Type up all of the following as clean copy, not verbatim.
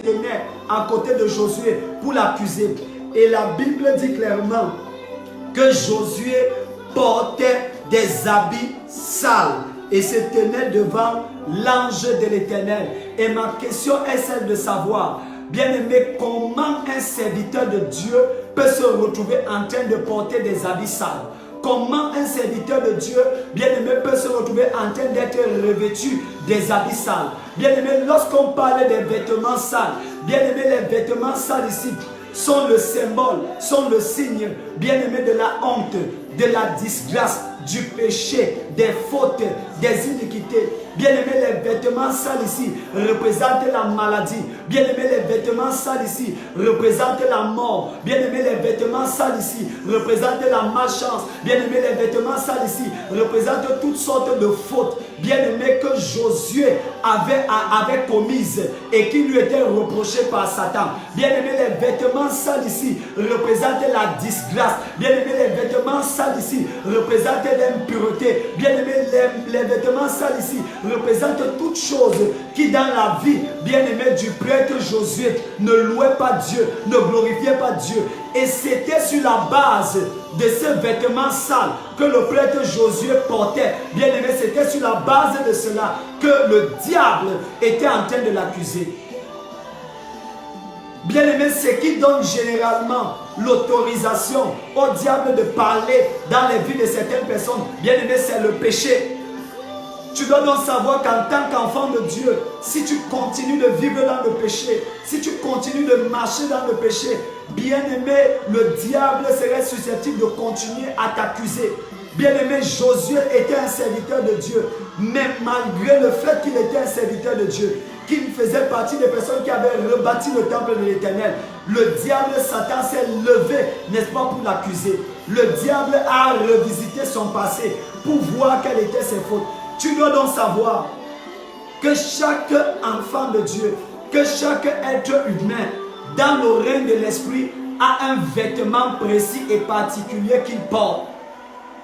tenait à côté de Josué pour l'accuser. Et la Bible dit clairement que Josué portait des habits sales et se tenait devant l'ange de l'Éternel. Et ma question est celle de savoir, bien-aimé, comment un serviteur de Dieu peut se retrouver en train de porter des habits sales? Comment un serviteur de Dieu, bien-aimé, peut se retrouver en train d'être revêtu des habits sales? Bien-aimé, lorsqu'on parle des vêtements sales, bien-aimé, les vêtements sales ici sont le symbole, sont le signe, bien-aimé, de la honte, de la disgrâce, du péché, des fautes, des iniquités. Bien-aimé, les vêtements sales ici représentent la maladie. Bien-aimé, les vêtements sales ici représentent la mort. Bien-aimé, les vêtements sales ici représentent la malchance. Bien-aimé, les vêtements sales ici représentent toutes sortes de fautes. Bien-aimé, que Josué avait commises et qui lui étaient reprochées par Satan. Bien-aimé, les vêtements sales ici représentent la disgrâce. Bien-aimé, les vêtements sales ici représentent l'impureté. Bien-aimé, les vêtements sales ici représentent toutes choses qui dans la vie, bien-aimé, du prêtre Josué ne louait pas Dieu, ne glorifiait pas Dieu. Et c'était sur la base de ces vêtements sales que le prêtre Josué portait. Bien-aimé, c'était sur la base de cela que le diable était en train de l'accuser. Bien-aimé, ce qui donne généralement l'autorisation au diable de parler dans les vies de certaines personnes, bien-aimé, c'est le péché. Tu dois donc savoir qu'en tant qu'enfant de Dieu, si tu continues de vivre dans le péché, si tu continues de marcher dans le péché, bien-aimé, le diable serait susceptible de continuer à t'accuser. Bien-aimé, Josué était un serviteur de Dieu, mais malgré le fait qu'il était un serviteur de Dieu, qu'il faisait partie des personnes qui avaient rebâti le temple de l'Éternel, le diable Satan s'est levé, n'est-ce pas, pour l'accuser. Le diable a revisité son passé pour voir quelles étaient ses fautes. Tu dois donc savoir que chaque enfant de Dieu, que chaque être humain dans le règne de l'esprit a un vêtement précis et particulier qu'il porte.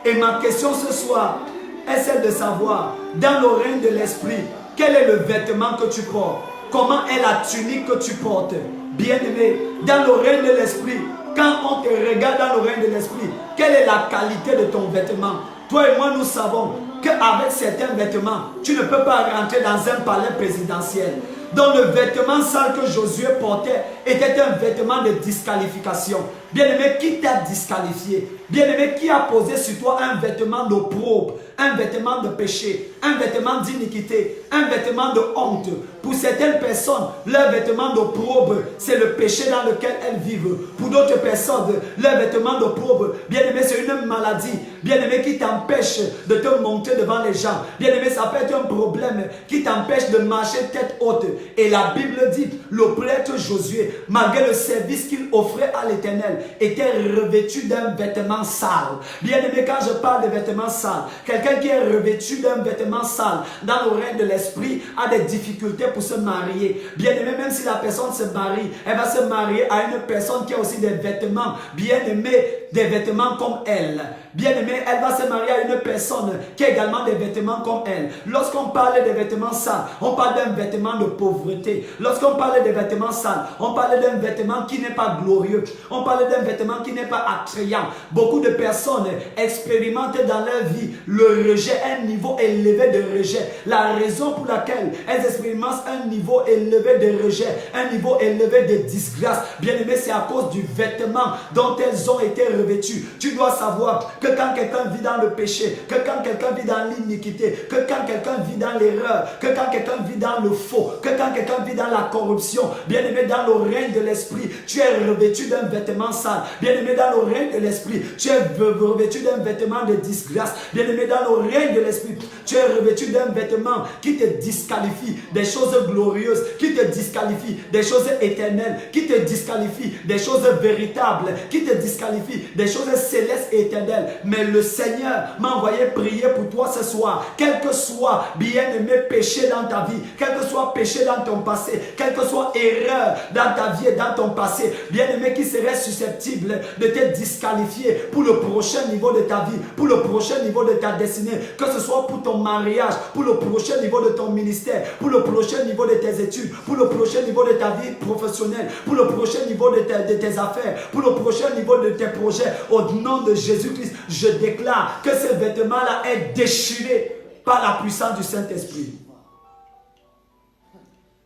Et ma question ce soir est celle de savoir, dans le règne de l'esprit, quel est le vêtement que tu portes? Comment est la tunique que tu portes? Bien-aimé, dans le règne de l'esprit, quand on te regarde dans le règne de l'esprit, quelle est la qualité de ton vêtement? Toi et moi, nous savons qu'avec certains vêtements, tu ne peux pas rentrer dans un palais présidentiel. Donc le vêtement sale que Josué portait était un vêtement de disqualification. Bien-aimé, qui t'a disqualifié? Bien-aimé, qui a posé sur toi un vêtement d'opprobre, un vêtement de péché, un vêtement d'iniquité, un vêtement de honte? Pour certaines personnes, leur vêtement d'opprobre, c'est le péché dans lequel elles vivent. Pour d'autres personnes, leur vêtement d'opprobre, bien-aimé, c'est une maladie. Bien-aimé, qui t'empêche de te montrer devant les gens. Bien-aimé, ça peut être un problème qui t'empêche de marcher tête haute. Et la Bible dit, le prêtre Josué, malgré le service qu'il offrait à l'Éternel, était revêtu d'un vêtement sale. Bien-aimé, quand je parle de vêtements sales, quelqu'un qui est revêtu d'un vêtement sale dans le règne de l'esprit a des difficultés pour se marier. Bien-aimé, même si la personne se marie, elle va se marier à une personne qui a aussi des vêtements, bien-aimé, des vêtements comme elle. Bien-aimé, elle va se marier à une personne qui a également des vêtements comme elle. Lorsqu'on parle des vêtements sales, on parle d'un vêtement de pauvreté. Lorsqu'on parle des vêtements sales, on parle d'un vêtement qui n'est pas glorieux. On parle d'un vêtement qui n'est pas attrayant. Beaucoup de personnes expérimentent dans leur vie le rejet, un niveau élevé de rejet. La raison pour laquelle elles expérimentent un niveau élevé de rejet, un niveau élevé de disgrâce, bien-aimé, c'est à cause du vêtement dont elles ont été revêtues. Tu dois savoir que quand quelqu'un vit dans le péché, que quand quelqu'un vit dans l'iniquité, que quand quelqu'un vit dans l'erreur, que quand quelqu'un vit dans le faux, que quand quelqu'un vit dans la corruption, bien-aimé, dans le règne de l'esprit, tu es revêtu d'un vêtement sale. Bien-aimé, dans le règne de l'esprit, tu es revêtu d'un vêtement de disgrâce. Bien-aimé, dans le règne de l'esprit, tu es revêtu d'un vêtement qui te disqualifie des choses glorieuses, qui te disqualifie des choses éternelles, qui te disqualifie des choses véritables, qui te disqualifie des choses célestes et éternelles. Mais le Seigneur m'a envoyé prier pour toi ce soir. Quel que soit, bien-aimé, péché dans ta vie, quel que soit péché dans ton passé, quelle que soit erreur dans ta vie et dans ton passé, bien-aimé, qui serait susceptible de te disqualifier pour le prochain niveau de ta vie, pour le prochain niveau de ta destinée, que ce soit pour ton mariage, pour le prochain niveau de ton ministère, pour le prochain niveau de tes études, pour le prochain niveau de ta vie professionnelle, pour le prochain niveau de tes affaires, pour le prochain niveau de tes projets. Au nom de Jésus-Christ, je déclare que ce vêtement-là est déchiré par la puissance du Saint-Esprit.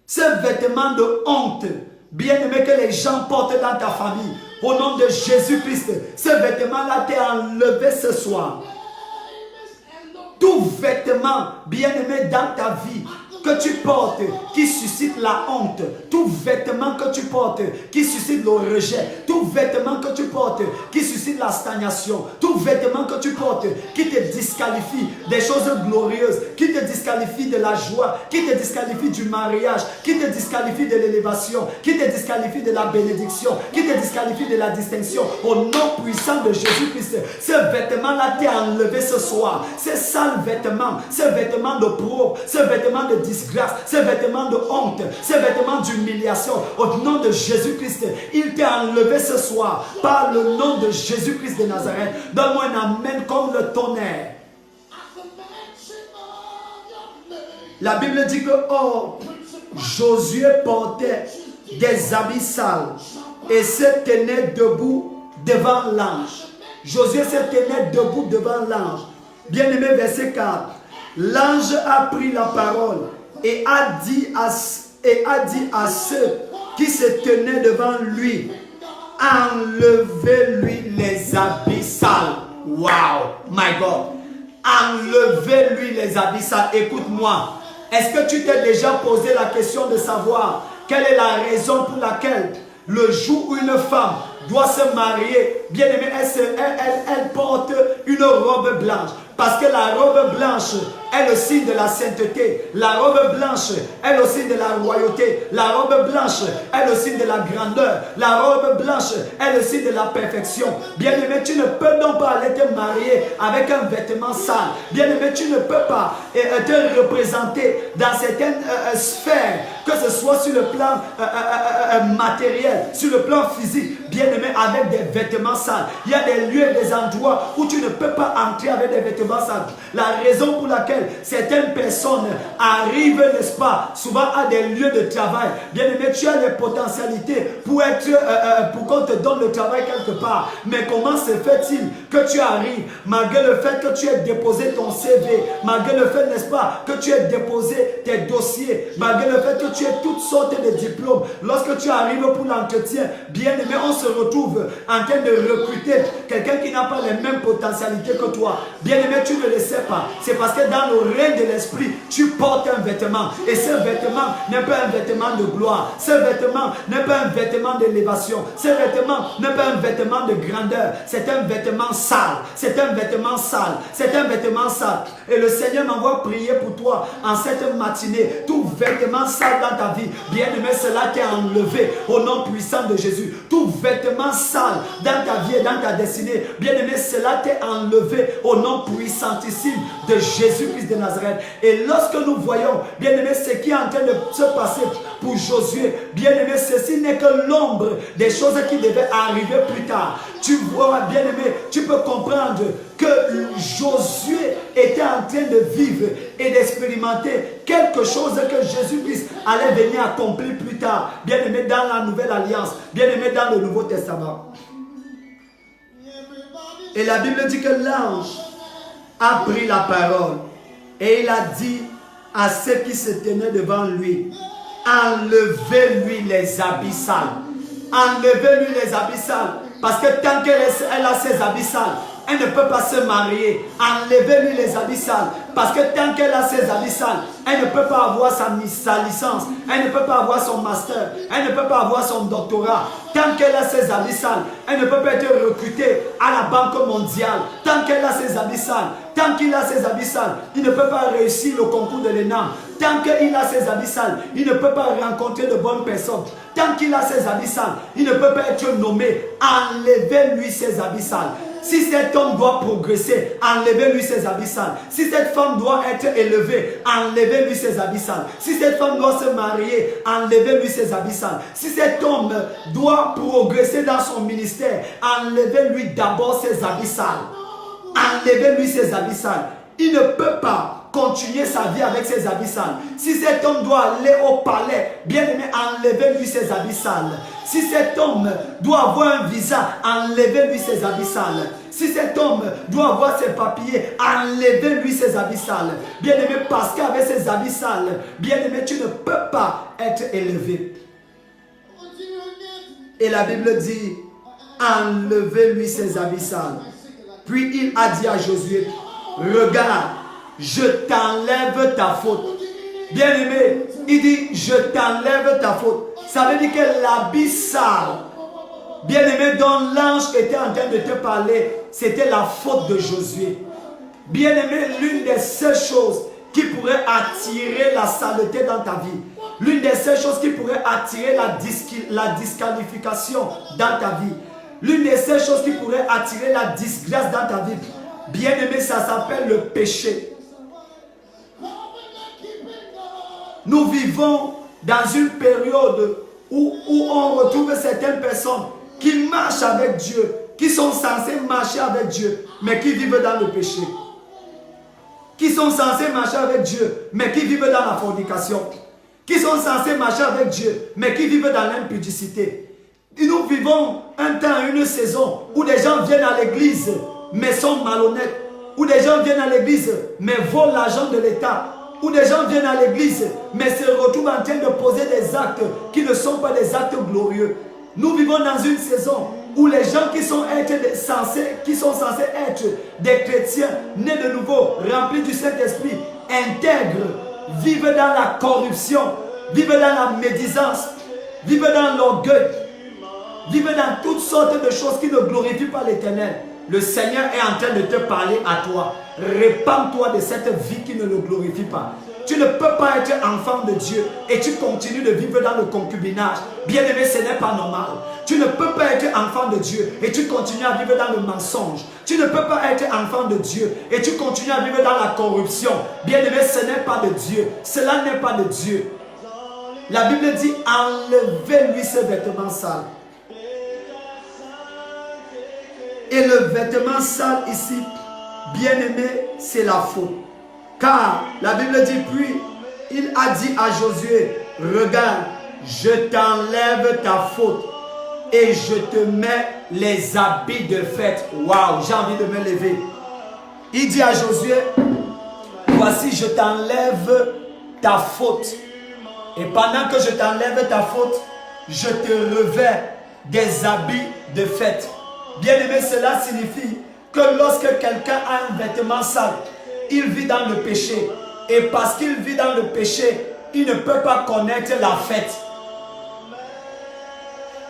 Ce vêtement de honte, bien-aimé, que les gens portent dans ta famille, au nom de Jésus-Christ, ce vêtement-là t'est enlevé ce soir. Tout vêtement, bien-aimé, dans ta vie, que tu portes, qui suscite la honte, tout vêtement que tu portes, qui suscite le rejet, tout vêtement que tu portes, qui suscite la stagnation, tout vêtement que tu portes, qui te disqualifie des choses glorieuses, qui te disqualifie de la joie, qui te disqualifie du mariage, qui te disqualifie de l'élévation, qui te disqualifie de la bénédiction, qui te disqualifie de la distinction, au nom puissant de Jésus-Christ, ce vêtement-là t'est enlevé ce soir, ces sales vêtements, ces vêtements de pauvre, ces vêtements de disgrâce, ces vêtements de honte, ces vêtements d'humiliation, au nom de Jésus-Christ, il t'est enlevé ce soir par le nom de Jésus-Christ de Nazareth. Donne-moi un amen comme le tonnerre. La Bible dit que Josué portait des habits sales et se tenait debout devant l'ange. Josué se tenait debout devant l'ange. Bien-aimé, verset 4. L'ange a pris la parole et a dit à ceux qui se tenaient devant lui, enlevez-lui les habits sales. Wow, my God. Enlevez-lui les habits sales. Écoute-moi. Est-ce que tu t'es déjà posé la question de savoir quelle est la raison pour laquelle le jour où une femme doit se marier, bien aimé, elle porte une robe blanche? Parce que la robe blanche est le signe de la sainteté. La robe blanche est le signe de la royauté. La robe blanche est le signe de la grandeur. La robe blanche est le signe de la perfection. Bien-aimé, tu ne peux donc pas aller te marier avec un vêtement sale. Bien-aimé, tu ne peux pas te représenter dans certaines sphères, que ce soit sur le plan matériel, sur le plan physique, bien-aimé, avec des vêtements sales. Il y a des lieux, des endroits où tu ne peux pas entrer avec des vêtements sales. La raison pour laquelle certaines personnes arrivent, n'est-ce pas, souvent à des lieux de travail. Bien-aimé, tu as des potentialités pour qu'on te donne le travail quelque part. Mais comment se fait-il que tu arrives, malgré le fait que tu aies déposé ton CV, malgré le fait, n'est-ce pas, que tu aies déposé tes dossiers, malgré le fait que tu aies toutes sortes de diplômes, lorsque tu arrives pour l'entretien, bien-aimé, on se retrouve en train de recruter quelqu'un qui n'a pas les mêmes potentialités que toi. Bien-aimé, tu ne le sais pas. C'est parce que dans le règne de l'esprit, tu portes un vêtement. Et ce vêtement n'est pas un vêtement de gloire. Ce vêtement n'est pas un vêtement d'élévation. Ce vêtement n'est pas un vêtement de grandeur. C'est un vêtement sale. C'est un vêtement sale. C'est un vêtement sale. Et le Seigneur m'envoie prier pour toi en cette matinée. Tout vêtement sale dans ta vie, bien-aimé, cela t'est enlevé au nom puissant de Jésus. Tout vêtement sale dans ta vie et dans ta destinée, bien-aimé, cela t'est enlevé au nom puissantissime de Jésus-Christ de Nazareth. Et lorsque nous voyons, bien-aimé, ce qui est en train de se passer pour Josué, bien-aimé, ceci n'est que l'ombre des choses qui devaient arriver plus tard. Tu vois, bien-aimé, tu peux comprendre que Josué était en train de vivre et d'expérimenter quelque chose que Jésus-Christ allait venir accomplir plus tard, bien-aimé, dans la nouvelle alliance, bien-aimé, dans le Nouveau Testament. Et la Bible dit que l'ange a pris la parole et il a dit à ceux qui se tenaient devant lui, enlevez-lui les habits sales. Enlevez-lui les habits sales. Parce que tant qu'elle a ses habits sales, elle ne peut pas se marier. Enlevez-lui les habits sales. Parce que tant qu'elle a ses habits sales, elle ne peut pas avoir sa licence. Elle ne peut pas avoir son master. Elle ne peut pas avoir son doctorat. Tant qu'elle a ses habits sales, elle ne peut pas être recrutée à la Banque mondiale. Tant qu'elle a ses habits sales, tant qu'il a ses habits sales, il ne peut pas réussir le concours de l'ENAM. Tant qu'il a ses habits sales, il ne peut pas rencontrer de bonnes personnes. Tant qu'il a ses habits sales, il ne peut pas être nommé. Enlevez-lui ses habits sales. Si cet homme doit progresser, enlevez-lui ses habits sales. Si cette femme doit être élevée, enlevez-lui ses habits sales. Si cette femme doit se marier, enlevez-lui ses habits sales. Si cet homme doit progresser dans son ministère, enlevez-lui d'abord ses habits sales. Enlevez-lui ses habits sales. Il ne peut pas continuer sa vie avec ses habits sales. Si cet homme doit aller au palais, bien aimé, enlevez-lui ses habits sales. Si cet homme doit avoir un visa, enlevez-lui ses habits sales. Si cet homme doit avoir ses papiers, enlevez-lui ses habits sales. Bien aimé, parce qu'avec ses habits sales, bien aimé, tu ne peux pas être élevé. Et la Bible dit, enlevez-lui ses habits sales. Puis il a dit à Josué, regarde, je t'enlève ta faute. Bien aimé, il dit, je t'enlève ta faute. Ça veut dire que l'habit sale, bien aimé, dont l'ange était en train de te parler, c'était la faute de Josué. Bien aimé, l'une des seules choses qui pourrait attirer la saleté dans ta vie, l'une des seules choses qui pourrait attirer la disqualification dans ta vie, l'une des seules choses qui pourrait attirer la disgrâce dans ta vie, bien aimé, ça s'appelle le péché. Nous vivons dans une période où on retrouve certaines personnes qui marchent avec Dieu, qui sont censées marcher avec Dieu, mais qui vivent dans le péché. Qui sont censés marcher avec Dieu, mais qui vivent dans la fornication. Qui sont censés marcher avec Dieu, mais qui vivent dans l'impudicité. Nous vivons un temps, une saison où des gens viennent à l'église, mais sont malhonnêtes. Où des gens viennent à l'église, mais volent l'argent de l'État. Où des gens viennent à l'église, mais se retrouvent en train de poser des actes qui ne sont pas des actes glorieux. Nous vivons dans une saison où les gens qui sont censés être des chrétiens, nés de nouveau, remplis du Saint-Esprit, intègres, vivent dans la corruption, vivent dans la médisance, vivent dans l'orgueil, vivent dans toutes sortes de choses qui ne glorifient pas l'Éternel. Le Seigneur est en train de te parler à toi. Répands-toi de cette vie qui ne le glorifie pas. Tu ne peux pas être enfant de Dieu et tu continues de vivre dans le concubinage. Bien-aimé, ce n'est pas normal. Tu ne peux pas être enfant de Dieu et tu continues à vivre dans le mensonge. Tu ne peux pas être enfant de Dieu et tu continues à vivre dans la corruption. Bien-aimé, ce n'est pas de Dieu. Cela n'est pas de Dieu. La Bible dit, enlevez-lui ses vêtements sales. Et le vêtement sale ici, bien-aimé, c'est la faute. Car la Bible dit, puis il a dit à Josué, regarde, je t'enlève ta faute et je te mets les habits de fête. Waouh, j'ai envie de me lever. Il dit à Josué, voici, je t'enlève ta faute. Et pendant que je t'enlève ta faute, je te revêts des habits de fête. Bien-aimé, cela signifie que lorsque quelqu'un a un vêtement sale, il vit dans le péché. Et parce qu'il vit dans le péché, il ne peut pas connaître la fête.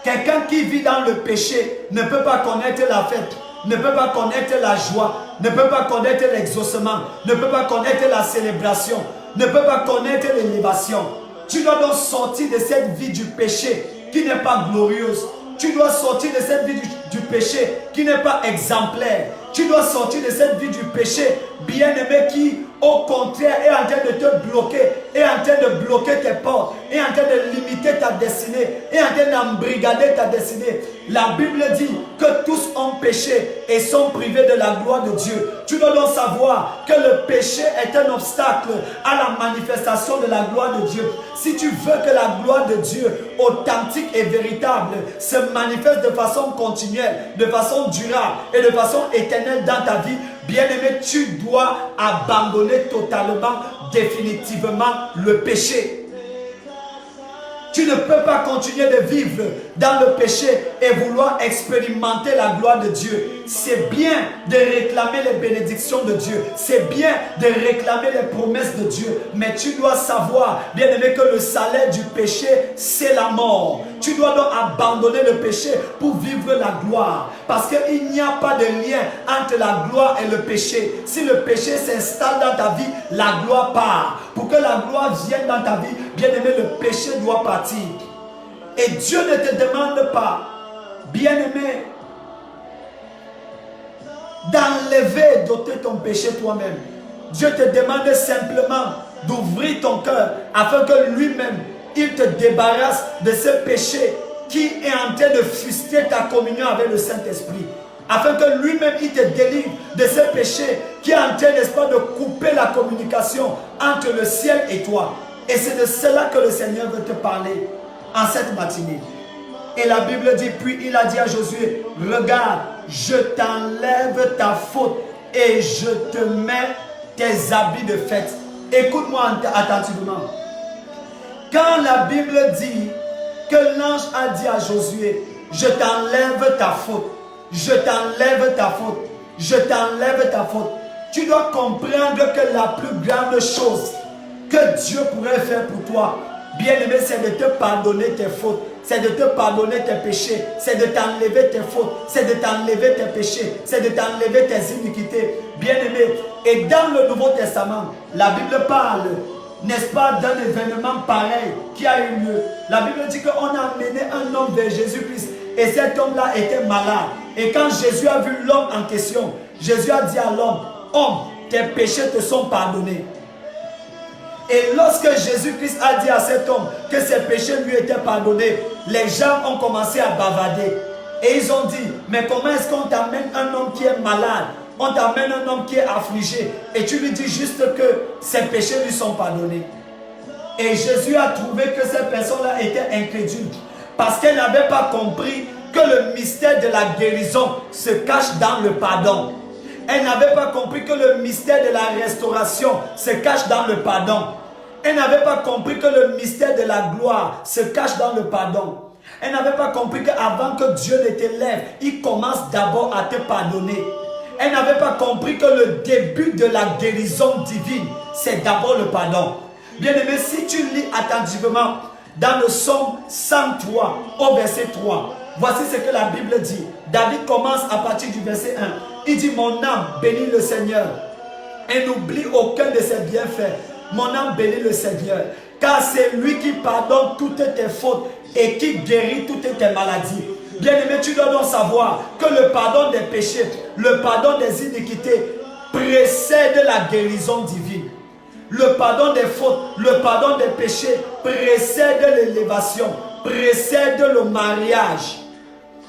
Quelqu'un qui vit dans le péché ne peut pas connaître la fête, ne peut pas connaître la joie, ne peut pas connaître l'exaucement, ne peut pas connaître la célébration, ne peut pas connaître l'élévation. Tu dois donc sortir de cette vie du péché qui n'est pas glorieuse. Tu dois sortir de cette vie du péché qui n'est pas exemplaire. Tu dois sortir de cette vie du péché, bien-aimé, qui, au contraire, est en train de te bloquer, est en train de bloquer tes portes, est en train de limiter ta destinée, est en train d'embrigader ta destinée. La Bible dit que tous ont péché et sont privés de la gloire de Dieu. Tu dois donc savoir que le péché est un obstacle à la manifestation de la gloire de Dieu. Si tu veux que la gloire de Dieu, authentique et véritable, se manifeste de façon continuelle, de façon durable et de façon éternelle dans ta vie, bien-aimé, tu dois abandonner totalement, définitivement le péché. Tu ne peux pas continuer de vivre dans le péché et vouloir expérimenter la gloire de Dieu. C'est bien de réclamer les bénédictions de Dieu. C'est bien de réclamer les promesses de Dieu. Mais tu dois savoir, bien-aimé, que le salaire du péché, c'est la mort. Tu dois donc abandonner le péché pour vivre la gloire. Parce qu'il n'y a pas de lien entre la gloire et le péché. Si le péché s'installe dans ta vie, la gloire part. Pour que la gloire vienne dans ta vie, bien-aimé, le péché doit partir. Et Dieu ne te demande pas, bien-aimé, d'enlever et d'ôter ton péché toi-même. Dieu te demande simplement d'ouvrir ton cœur afin que lui-même, il te débarrasse de ce péché qui est en train de frustrer ta communion avec le Saint-Esprit. Afin que lui-même, il te délivre de ce péché qui est en train, n'est-ce pas, de couper la communication entre le ciel et toi. Et c'est de cela que le Seigneur veut te parler en cette matinée. Et la Bible dit, puis il a dit à Josué, regarde, je t'enlève ta faute et je te mets tes habits de fête. Écoute-moi attentivement. Quand la Bible dit que l'ange a dit à Josué, je t'enlève ta faute, je t'enlève ta faute, je t'enlève ta faute, tu dois comprendre que la plus grande chose que Dieu pourrait faire pour toi, bien-aimé, c'est de te pardonner tes fautes, c'est de te pardonner tes péchés, c'est de t'enlever tes fautes, c'est de t'enlever tes péchés, c'est de t'enlever tes iniquités, bien-aimé. Et dans le Nouveau Testament, la Bible parle, n'est-ce pas, d'un événement pareil qui a eu lieu. La Bible dit qu'on a amené un homme vers Jésus-Christ et cet homme-là était malade. Et quand Jésus a vu l'homme en question, Jésus a dit à l'homme, homme, tes péchés te sont pardonnés. Et lorsque Jésus-Christ a dit à cet homme que ses péchés lui étaient pardonnés, les gens ont commencé à bavader. Et ils ont dit, mais comment est-ce qu'on t'amène un homme qui est malade? On t'amène un homme qui est affligé et tu lui dis juste que ses péchés lui sont pardonnés. Et Jésus a trouvé que ces personnes-là étaient incrédules parce qu'elles n'avaient pas compris que le mystère de la guérison se cache dans le pardon. Elle n'avait pas compris que le mystère de la restauration se cache dans le pardon. Elle n'avait pas compris que le mystère de la gloire se cache dans le pardon. Elle n'avait pas compris qu'avant que Dieu ne t'élève, il commence d'abord à te pardonner. Elle n'avait pas compris que le début de la guérison divine, c'est d'abord le pardon. Bien-aimé, si tu lis attentivement dans le psaume 103 au verset 3, voici ce que la Bible dit. David commence à partir du verset 1. Il dit, mon âme bénit le Seigneur et n'oublie aucun de ses bienfaits. Mon âme bénit le Seigneur, car c'est lui qui pardonne toutes tes fautes et qui guérit toutes tes maladies. Bien-aimé, tu dois donc savoir que le pardon des péchés, le pardon des iniquités précède la guérison divine. Le pardon des fautes, le pardon des péchés précède l'élévation, précède le mariage.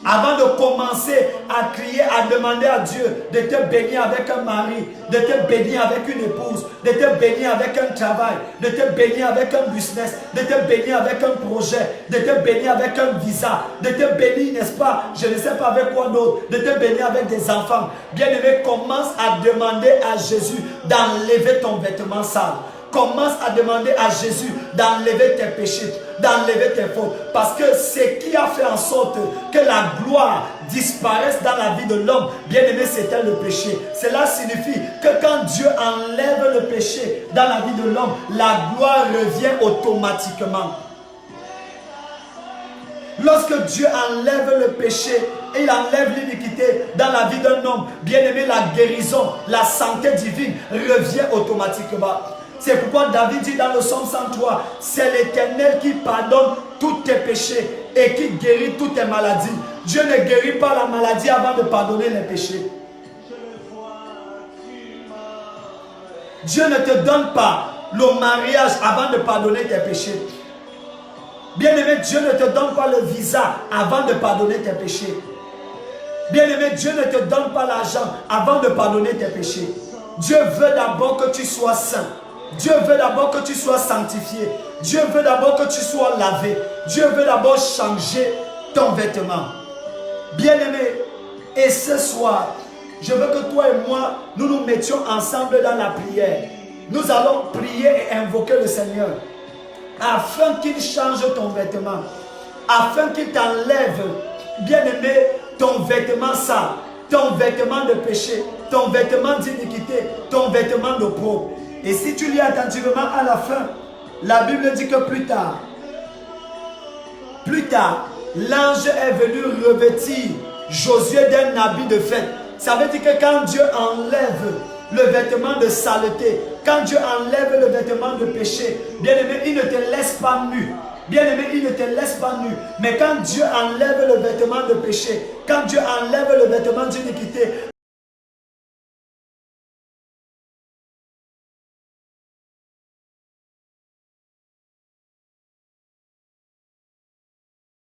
Avant de commencer à crier, à demander à Dieu de te bénir avec un mari, de te bénir avec une épouse, de te bénir avec un travail, de te bénir avec un business, de te bénir avec un projet, de te bénir avec un visa, de te bénir, n'est-ce pas, je ne sais pas avec quoi d'autre, de te bénir avec des enfants. Bien-aimé, commence à demander à Jésus d'enlever ton vêtement sale. Commence à demander à Jésus d'enlever tes péchés, d'enlever tes fautes. Parce que ce qui a fait en sorte que la gloire disparaisse dans la vie de l'homme, bien aimé, c'était le péché. Cela signifie que quand Dieu enlève le péché dans la vie de l'homme, la gloire revient automatiquement. Lorsque Dieu enlève le péché, il enlève l'iniquité dans la vie d'un homme, bien aimé, la guérison, la santé divine revient automatiquement. C'est pourquoi David dit dans le psaume 103, c'est l'Éternel qui pardonne tous tes péchés et qui guérit toutes tes maladies. Dieu ne guérit pas la maladie avant de pardonner les péchés. Dieu ne te donne pas le mariage avant de pardonner tes péchés. Bien-aimé, Dieu ne te donne pas le visa avant de pardonner tes péchés. Bien-aimé, Dieu ne te donne pas l'argent avant de pardonner tes péchés. Dieu veut d'abord que tu sois saint. Dieu veut d'abord que tu sois sanctifié. Dieu veut d'abord que tu sois lavé. Dieu veut d'abord changer ton vêtement. Bien-aimé, et ce soir, je veux que toi et moi, nous nous mettions ensemble dans la prière. Nous allons prier et invoquer le Seigneur afin qu'il change ton vêtement, afin qu'il t'enlève bien-aimé, ton vêtement sale, ton vêtement de péché, ton vêtement d'iniquité, ton vêtement de pauvre. Et si tu lis attentivement à la fin, la Bible dit que plus tard, l'ange est venu revêtir Josué d'un habit de fête. Ça veut dire que quand Dieu enlève le vêtement de saleté, quand Dieu enlève le vêtement de péché, bien-aimé, il ne te laisse pas nu. Bien-aimé, il ne te laisse pas nu. Mais quand Dieu enlève le vêtement de péché, quand Dieu enlève le vêtement d'iniquité,